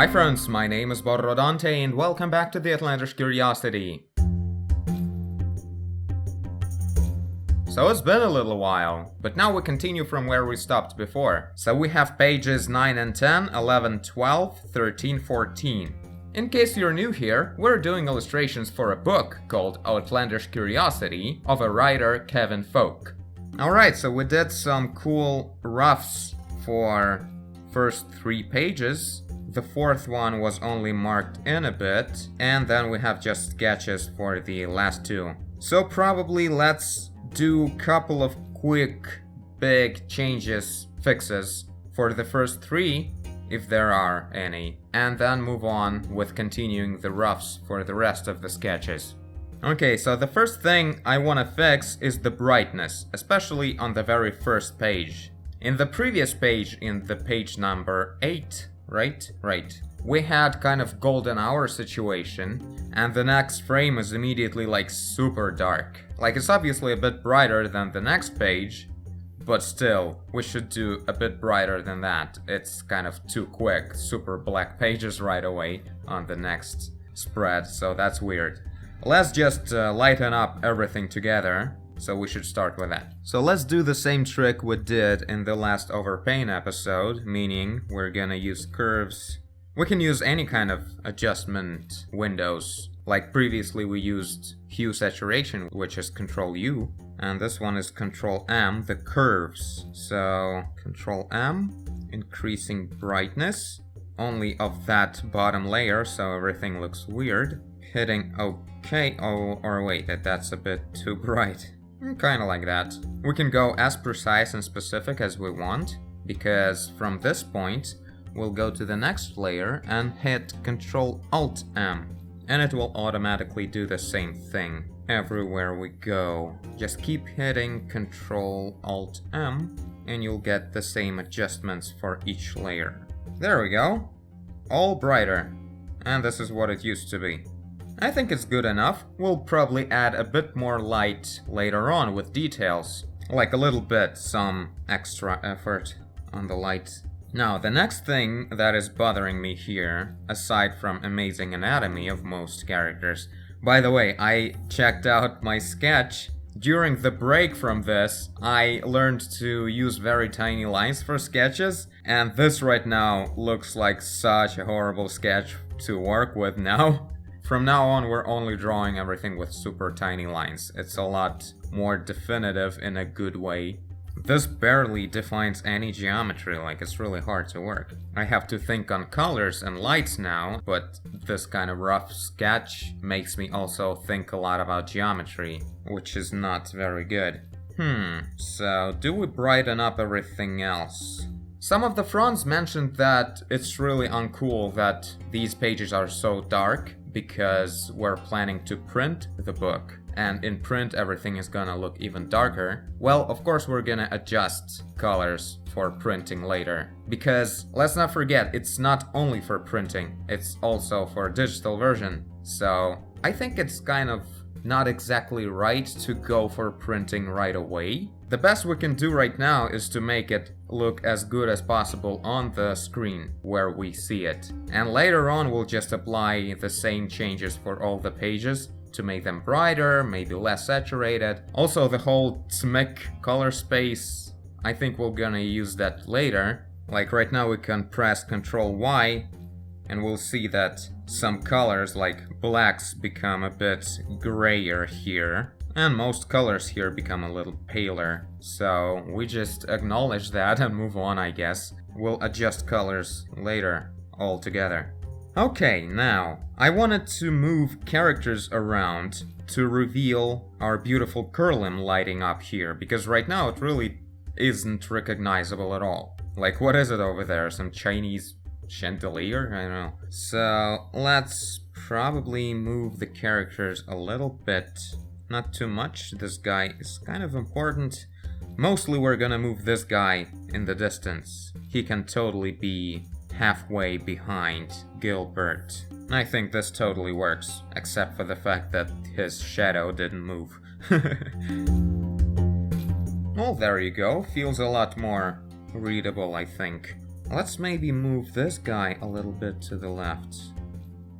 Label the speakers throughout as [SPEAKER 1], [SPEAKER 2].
[SPEAKER 1] Hi friends, my name is Borrodante and welcome back to the Outlandish Curiosity. So it's been a little while, but now we continue from where we stopped before. So we have pages 9 and 10, 11, 12, 13, 14. In case you're new here, we're doing illustrations for a book called Outlandish Curiosity of a writer, Kevin Folk. Alright, so we did some cool roughs for first 3 pages. The 4th one was only marked in a bit, and then we have just sketches for the last 2. So probably let's do a couple of quick, big changes, fixes for the first 3, if there are any, and then move on with continuing the roughs for the rest of the sketches. Okay, so the first thing I want to fix is the brightness, especially on the very first page. In the previous page, in the page number 8, Right. We had kind of golden hour situation, and the next frame is immediately like super dark. Like it's obviously a bit brighter than the next page, but still, we should do a bit brighter than that. It's kind of too quick, super black pages right away on the next spread, so that's weird. Let's just lighten up everything together. So we should start with that. So let's do the same trick we did in the last overpaint episode, meaning we're gonna use curves. We can use any kind of adjustment windows. Like previously we used hue saturation, which is Ctrl U, and this one is Ctrl M, the curves. So Ctrl M, increasing brightness, only of that bottom layer, so everything looks weird. Hitting OK, or wait, that's a bit too bright. Kinda like that. We can go as precise and specific as we want, because from this point, we'll go to the next layer and hit Ctrl-Alt-M, and it will automatically do the same thing everywhere we go. Just keep hitting Ctrl-Alt-M, and you'll get the same adjustments for each layer. There we go. All brighter. And this is what it used to be. I think it's good enough. We'll probably add a bit more light later on with details. Like a little bit, some extra effort on the light. Now, the next thing that is bothering me here, aside from amazing anatomy of most characters. By the way, I checked out my sketch. During the break from this, I learned to use very tiny lines for sketches, and this right now looks like such a horrible sketch to work with now. From now on, we're only drawing everything with super tiny lines. It's a lot more definitive in a good way. This barely defines any geometry, like it's really hard to work. I have to think on colors and lights now, but this kind of rough sketch makes me also think a lot about geometry, which is not very good. So do we brighten up everything else? Some of the fronts mentioned that it's really uncool that these pages are so dark, because we're planning to print the book, and in print everything is gonna look even darker. Well, of course we're gonna adjust colors for printing later, because let's not forget, it's not only for printing, it's also for a digital version. So I think it's kind of not exactly right to go for printing right away. The best we can do right now is to make it look as good as possible on the screen where we see it. And later on we'll just apply the same changes for all the pages to make them brighter, maybe less saturated. Also the whole SMIC color space, I think we're gonna use that later. Like right now we can press Ctrl Y and we'll see that some colors like blacks become a bit grayer here. And most colors here become a little paler. So we just acknowledge that and move on, I guess. We'll adjust colors later altogether. Okay, now, I wanted to move characters around to reveal our beautiful Curlim lighting up here, because right now it really isn't recognizable at all. Like, what is it over there? Some Chinese chandelier? I don't know. So let's probably move the characters a little bit. Not too much. This guy is kind of important. Mostly we're gonna move this guy in the distance. He can totally be halfway behind Gilbert. I think this totally works, except for the fact that his shadow didn't move. Well, there you go. Feels a lot more readable, I think. Let's maybe move this guy a little bit to the left.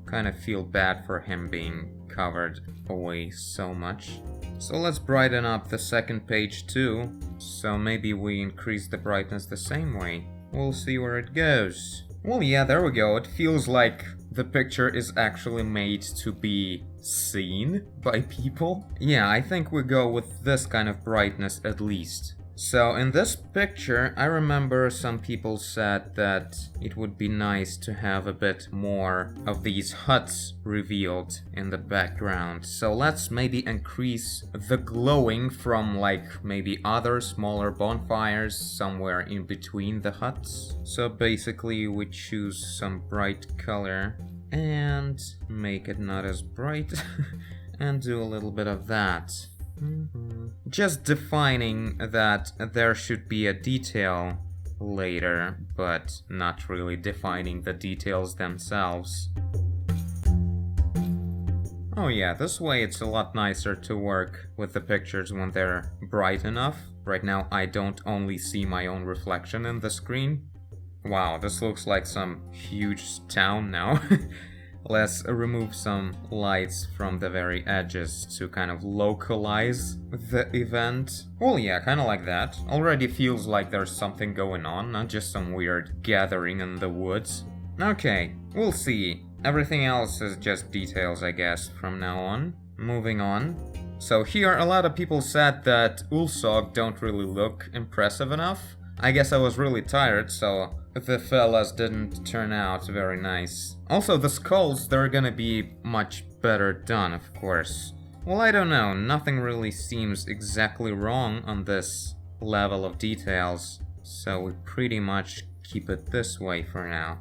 [SPEAKER 1] Kind of feel bad for him being covered away so much. So let's brighten up the second page too. So maybe we increase the brightness the same way. We'll see where it goes. Well, yeah, there we go. It feels like the picture is actually made to be seen by people. Yeah, I think we go with this kind of brightness at least. So in this picture, I remember some people said that it would be nice to have a bit more of these huts revealed in the background. So let's maybe increase the glowing from like maybe other smaller bonfires somewhere in between the huts. So basically we choose some bright color and make it not as bright and do a little bit of that. Just defining that there should be a detail later, but not really defining the details themselves. Oh yeah, this way it's a lot nicer to work with the pictures when they're bright enough. Right now I don't only see my own reflection in the screen. Wow, this looks like some huge town now. Let's remove some lights from the very edges to kind of localize the event. Well, yeah, kind of like that. Already feels like there's something going on, not just some weird gathering in the woods. Okay, we'll see. Everything else is just details, I guess, from now on. Moving on. So here, a lot of people said that Ulsog don't really look impressive enough. I guess I was really tired, so the fellas didn't turn out very nice. Also, the skulls, they're gonna be much better done, of course. Well, I don't know, nothing really seems exactly wrong on this level of details, so we pretty much keep it this way for now.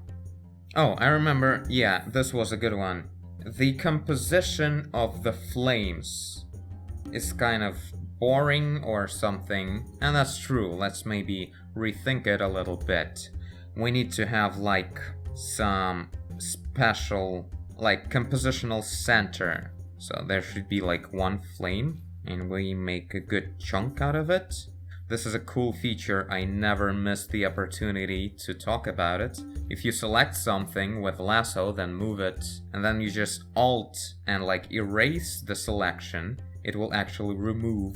[SPEAKER 1] Oh, I remember, yeah, this was a good one. The composition of the flames is kind of boring or something, and that's true. Let's maybe rethink it a little bit. We need to have like some special like compositional center, so there should be like one flame and we make a good chunk out of it. This is a cool feature. I never miss the opportunity to talk about it. If you select something with lasso, then move it, and then you just alt and like erase the selection, it will actually remove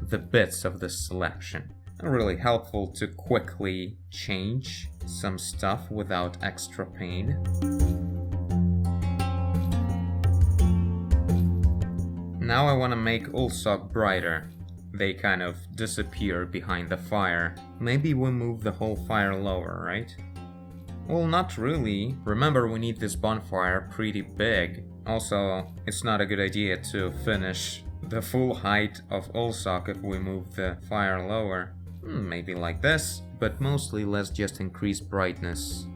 [SPEAKER 1] the bits of the selection. Really helpful to quickly change some stuff without extra pain. Now I want to make Ulsog brighter. They kind of disappear behind the fire. Maybe we move the whole fire lower, right? Well, not really. Remember, we need this bonfire pretty big. Also, it's not a good idea to finish the full height of Ulsog if we move the fire lower. Maybe like this, but mostly let's just increase brightness.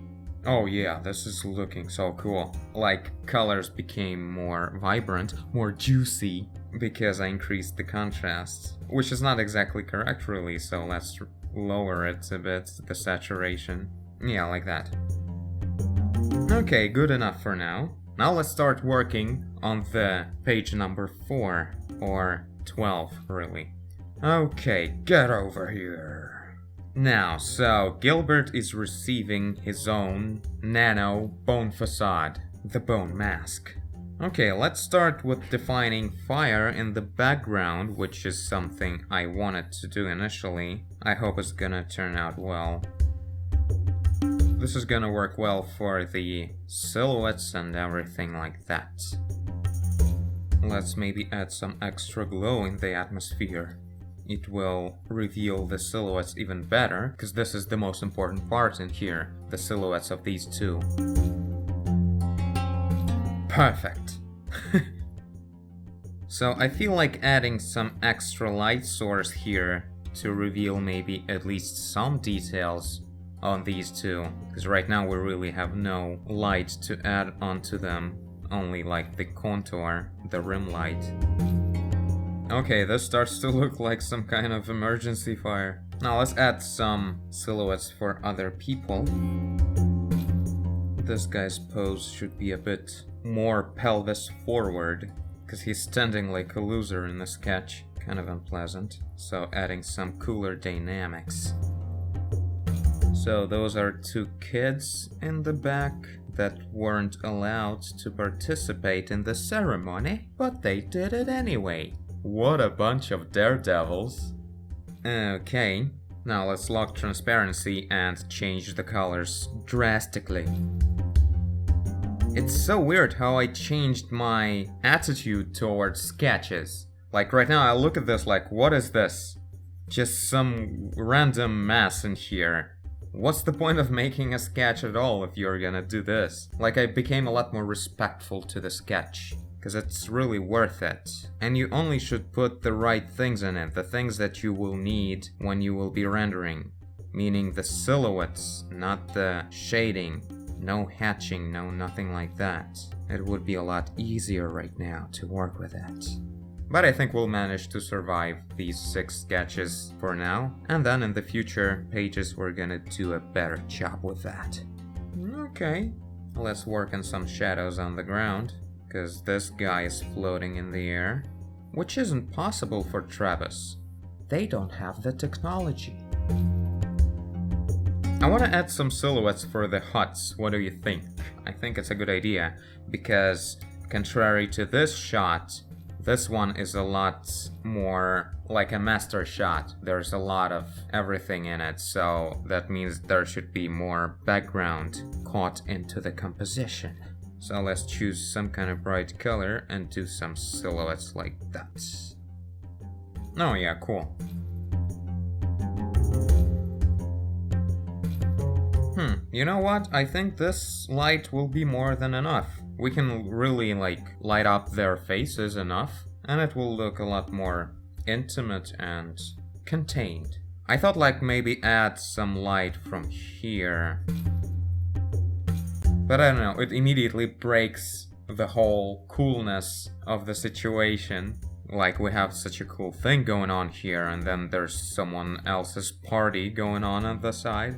[SPEAKER 1] Oh yeah, this is looking so cool. Like, colors became more vibrant, more juicy, because I increased the contrast. Which is not exactly correct really, so let's lower it a bit, the saturation. Yeah, like that. Okay, good enough for now. Now let's start working on the page number 4, or 12 really. Okay, get over here. Now, so Gilbert is receiving his own nano bone facade, the bone mask. Okay, let's start with defining fire in the background, which is something I wanted to do initially. I hope it's gonna turn out well. This is gonna work well for the silhouettes and everything like that. Let's maybe add some extra glow in the atmosphere. It will reveal the silhouettes even better, because this is the most important part in here, the silhouettes of these two. Perfect. So I feel like adding some extra light source here to reveal maybe at least some details on these two, because right now we really have no light to add onto them, only like the contour, the rim light. Okay, this starts to look like some kind of emergency fire. Now let's add some silhouettes for other people. This guy's pose should be a bit more pelvis forward, because he's standing like a loser in the sketch. Kind of unpleasant. So adding some cooler dynamics. So those are two kids in the back that weren't allowed to participate in the ceremony, but they did it anyway. What a bunch of daredevils. Okay, now let's lock transparency and change the colors drastically. It's so weird how I changed my attitude towards sketches. Like right now I look at this like, what is this? Just some random mess in here. What's the point of making a sketch at all if you're gonna do this? Like, I became a lot more respectful to the sketch, because it's really worth it. And you only should put the right things in it, the things that you will need when you will be rendering. Meaning the silhouettes, not the shading. No hatching, no nothing like that. It would be a lot easier right now to work with it. But I think we'll manage to survive these 6 sketches for now, and then in the future pages we're gonna do a better job with that. Okay, let's work on some shadows on the ground, because this guy is floating in the air, which isn't possible for Travis. They don't have the technology. I want to add some silhouettes for the huts, what do you think? I think it's a good idea, because contrary to this shot, this one is a lot more like a master shot. There's a lot of everything in it, so that means there should be more background caught into the composition. So let's choose some kind of bright color and do some silhouettes like that. Oh yeah, cool. You know what? I think this light will be more than enough. We can really light up their faces enough, and it will look a lot more intimate and contained. I thought maybe add some light from here. But I don't know, it immediately breaks the whole coolness of the situation. Like, we have such a cool thing going on here, and then there's someone else's party going on the side.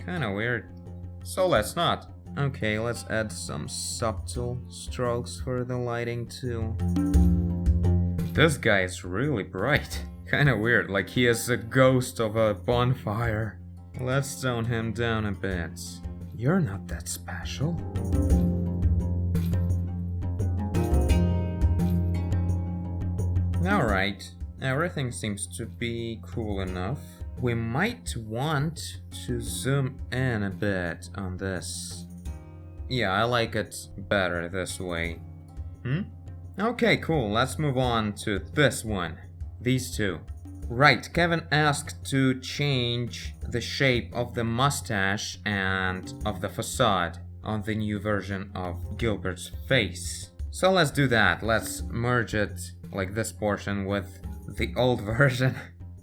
[SPEAKER 1] Kinda weird. So let's not. Okay, let's add some subtle strokes for the lighting too. This guy is really bright. Kinda weird, like he is a ghost of a bonfire. Let's tone him down a bit. You're not that special. Alright, everything seems to be cool enough. We might want to zoom in a bit on this. Yeah, I like it better this way. Okay, cool. Let's move on to this one. These two. Right, Kevin asked to change the shape of the mustache and of the facade on the new version of Gilbert's face. So let's do that. Let's merge it, like this portion, with the old version.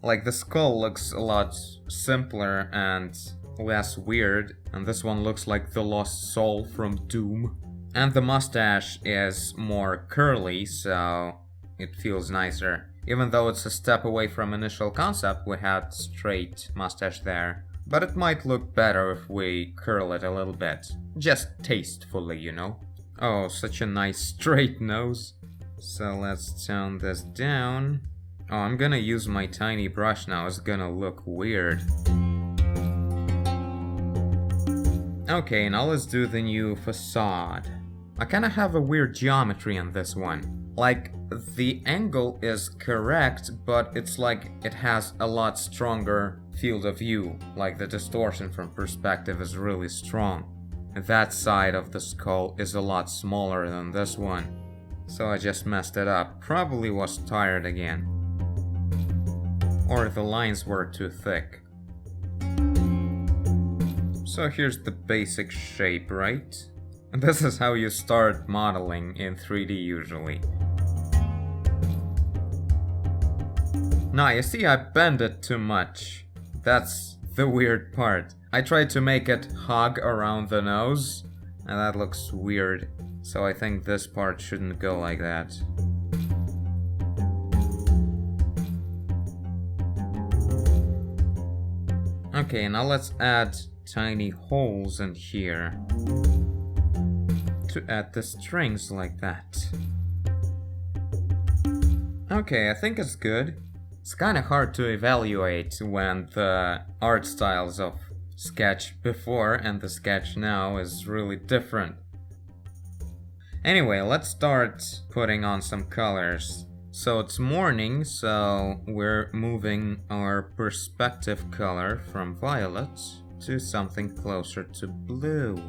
[SPEAKER 1] Like, the skull looks a lot simpler and less weird, and this one looks like the lost soul from Doom. And the mustache is more curly, so it feels nicer. Even though it's a step away from initial concept, we had straight mustache there. But it might look better if we curl it a little bit. Just tastefully, you know? Oh, such a nice straight nose. So let's tone this down. Oh, I'm gonna use my tiny brush now, it's gonna look weird. Okay, now let's do the new facade. I kinda have a weird geometry on this one. Like, the angle is correct, but it's like it has a lot stronger field of view. Like, the distortion from perspective is really strong. That side of the skull is a lot smaller than this one. So I just messed it up. Probably was tired again. Or the lines were too thick. So here's the basic shape, right? And this is how you start modeling in 3D usually. Now you see, I bend it too much. That's the weird part. I tried to make it hug around the nose, and that looks weird. So I think this part shouldn't go like that. Okay, now let's add tiny holes in here to add the strings like that. Okay, I think it's good. It's kinda hard to evaluate when the art styles of sketch before and the sketch now is really different. Anyway, let's start putting on some colors. So it's morning, so we're moving our perspective color from violet to something closer to blue.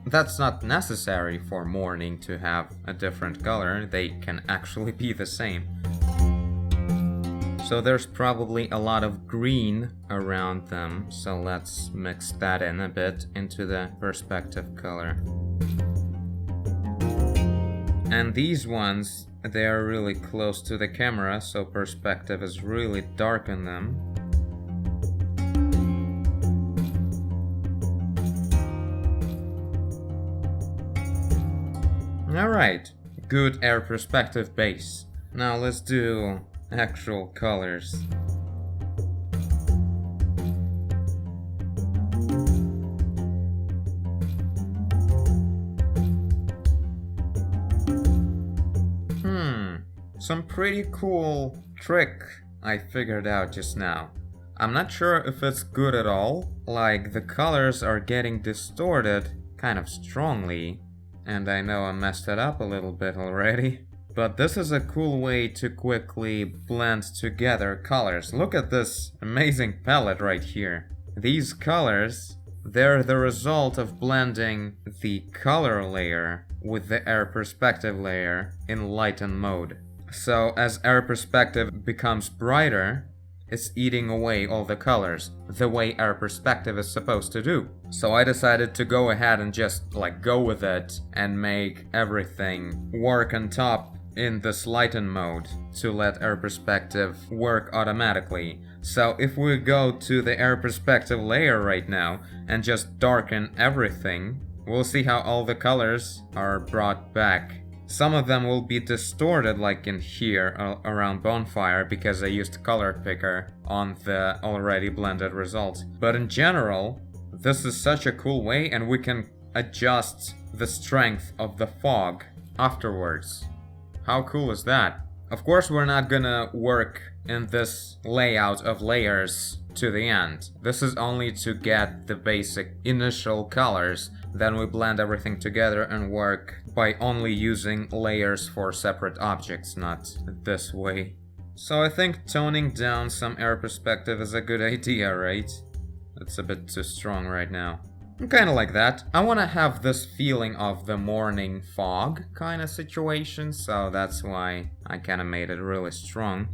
[SPEAKER 1] That's not necessary for morning to have a different color, they can actually be the same. So there's probably a lot of green around them, so let's mix that in a bit into the perspective color. And these ones, they are really close to the camera, so perspective is really dark in them. Alright, good air perspective base. Now let's do actual colors. Some pretty cool trick I figured out just now. I'm not sure if it's good at all, like the colors are getting distorted kind of strongly, and I know I messed it up a little bit already. But this is a cool way to quickly blend together colors. Look at this amazing palette right here. These colors, they're the result of blending the color layer with the air perspective layer in lighten mode. So as air perspective becomes brighter, it's eating away all the colors, the way air perspective is supposed to do. So I decided to go ahead and just go with it and make everything work on top in this lighten mode to let air perspective work automatically. So if we go to the air perspective layer right now and just darken everything, we'll see how all the colors are brought back. Some of them will be distorted like in here around bonfire because I used color picker on the already blended result. But in general, this is such a cool way, and we can adjust the strength of the fog afterwards. How cool is that? Of course, we're not gonna work in this layout of layers to the end. This is only to get the basic initial colors. Then we blend everything together and work by only using layers for separate objects, not this way. So I think toning down some air perspective is a good idea, right? It's a bit too strong right now. Kinda like that. I wanna have this feeling of the morning fog kinda situation, so that's why I kinda made it really strong.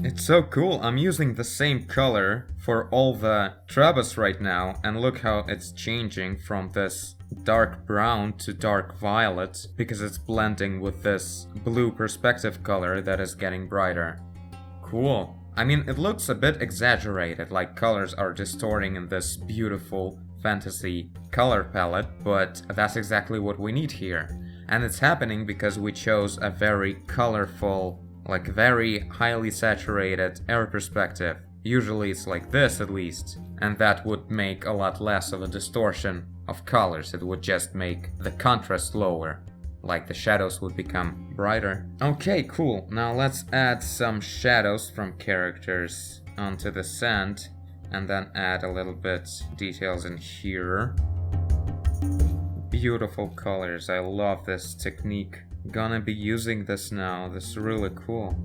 [SPEAKER 1] It's so cool, I'm using the same color for all the Trebas right now, and look how it's changing from this dark brown to dark violet, because it's blending with this blue perspective color that is getting brighter. Cool. I mean, it looks a bit exaggerated, like colors are distorting in this beautiful fantasy color palette, but that's exactly what we need here. And it's happening because we chose a very colorful, very highly saturated air perspective. Usually it's like this at least, and that would make a lot less of a distortion of colors. It would just make the contrast lower, like the shadows would become brighter. Okay, cool. Now let's add some shadows from characters onto the sand, and then add a little bit details in here. Beautiful colors, I love this technique. Gonna be using this now, this is really cool.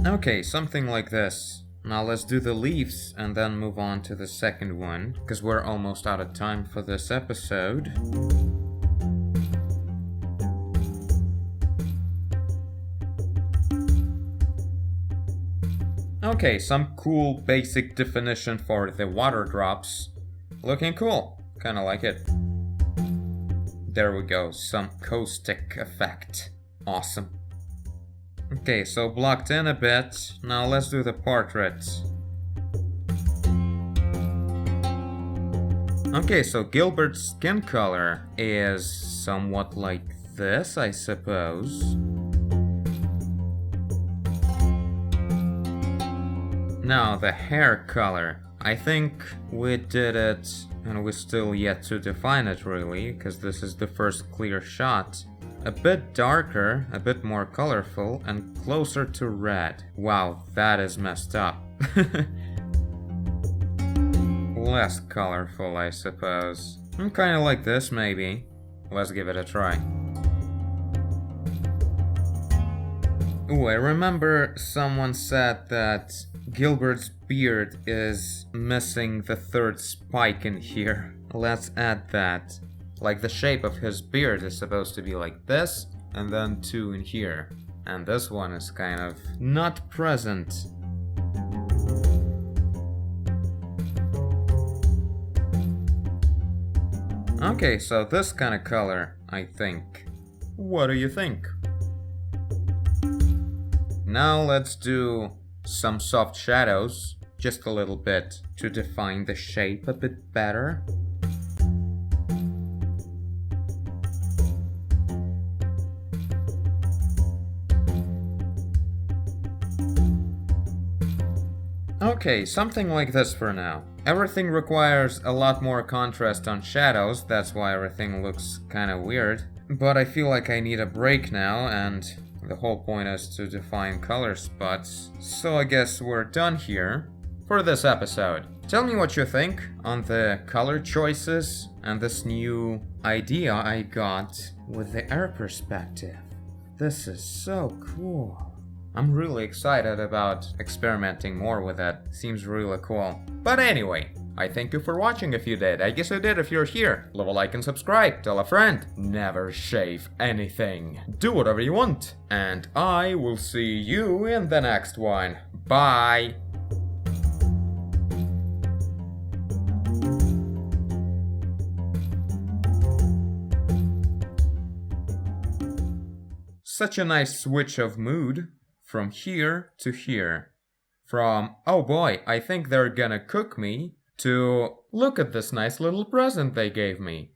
[SPEAKER 1] Okay, something like this. Now let's do the leaves and then move on to the second one, because we're almost out of time for this episode. Okay, some cool basic definition for the water drops. Looking cool, kinda like it. There we go, some caustic effect. Awesome. Okay, so blocked in a bit. Now let's do the portrait. Okay, so Gilbert's skin color is somewhat like this, I suppose. Now the hair color. I think we did it, and we're still yet to define it really, because this is the first clear shot. A bit darker, a bit more colorful, and closer to red. Wow, that is messed up. Less colorful, I suppose. Kinda like this, maybe. Let's give it a try. Ooh, I remember someone said that Gilbert's beard is missing the third spike in here. Let's add that. Like the shape of his beard is supposed to be like this, and then 2 in here. And this one is kind of not present. Okay, so this kind of color, I think. What do you think? Now let's do some soft shadows, just a little bit, to define the shape a bit better. Okay, something like this for now. Everything requires a lot more contrast on shadows, that's why everything looks kinda weird. But I feel like I need a break now, and the whole point is to define color spots. So I guess we're done here for this episode. Tell me what you think on the color choices and this new idea I got with the air perspective. This is so cool. I'm really excited about experimenting more with it. Seems really cool. But anyway, I thank you for watching if you did. I guess you did if you're here. Leave a like and subscribe. Tell a friend. Never shave anything. Do whatever you want. And I will see you in the next one. Bye. Such a nice switch of mood. From here to here. From, oh boy, I think they're gonna cook me, to, look at this nice little present they gave me.